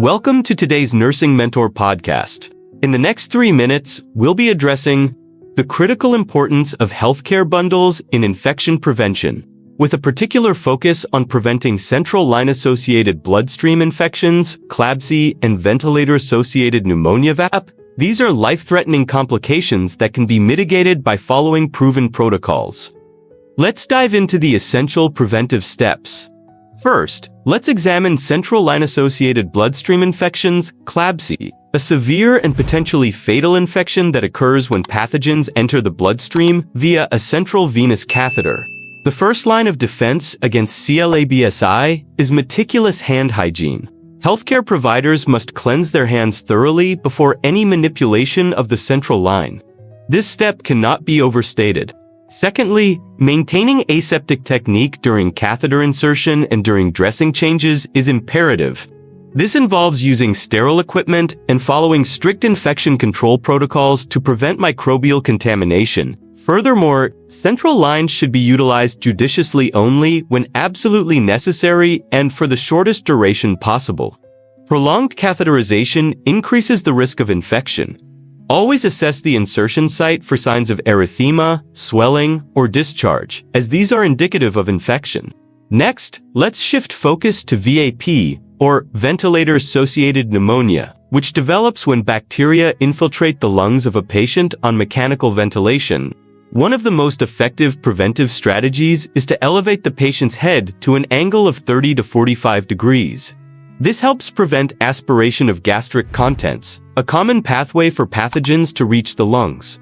Welcome to today's Nursing Mentor podcast. In the next 3 minutes, we'll be addressing the critical importance of healthcare bundles in infection prevention, with a particular focus on preventing central line-associated bloodstream infections, Clabsi and Ventilator-Associated Pneumonia (VAP). These are life-threatening complications that can be mitigated by following proven protocols. Let's dive into the essential preventive steps. First, let's examine central line-associated bloodstream infections, Clabsi, a severe and potentially fatal infection that occurs when pathogens enter the bloodstream via a central venous catheter. The first line of defense against CLABSI is meticulous hand hygiene. Healthcare providers must cleanse their hands thoroughly before any manipulation of the central line. This step cannot be overstated. Secondly, maintaining aseptic technique during catheter insertion and during dressing changes is imperative. This involves using sterile equipment and following strict infection control protocols to prevent microbial contamination. Furthermore, central lines should be utilized judiciously only when absolutely necessary and for the shortest duration possible. Prolonged catheterization increases the risk of infection. Always assess the insertion site for signs of erythema, swelling, or discharge, as these are indicative of infection. Next, let's shift focus to VAP, or Ventilator-Associated Pneumonia, which develops when bacteria infiltrate the lungs of a patient on mechanical ventilation. One of the most effective preventive strategies is to elevate the patient's head to an angle of 30 to 45 degrees. This helps prevent aspiration of gastric contents, a common pathway for pathogens to reach the lungs.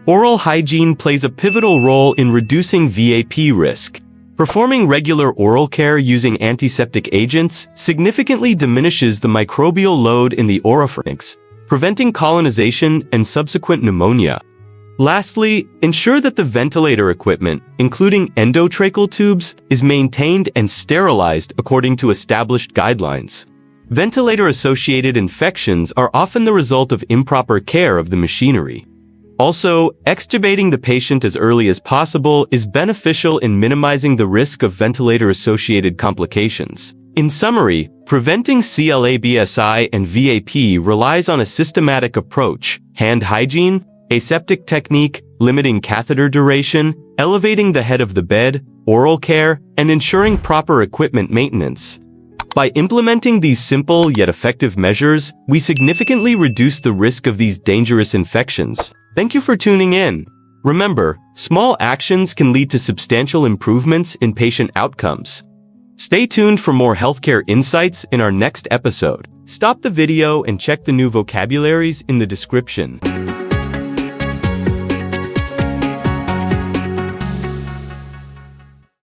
Oral hygiene plays a pivotal role in reducing VAP risk. Performing regular oral care using antiseptic agents significantly diminishes the microbial load in the oropharynx, preventing colonization and subsequent pneumonia. Lastly, ensure that the ventilator equipment, including endotracheal tubes, is maintained and sterilized according to established guidelines. Ventilator-associated infections are often the result of improper care of the machinery. Also, extubating the patient as early as possible is beneficial in minimizing the risk of ventilator-associated complications. In summary, preventing CLABSI and VAP relies on a systematic approach: hand hygiene, aseptic technique, limiting catheter duration, elevating the head of the bed, oral care, and ensuring proper equipment maintenance. By implementing these simple yet effective measures, we significantly reduce the risk of these dangerous infections. Thank you for tuning in. Remember, small actions can lead to substantial improvements in patient outcomes. Stay tuned for more healthcare insights in our next episode. Stop the video and check the new vocabularies in the description.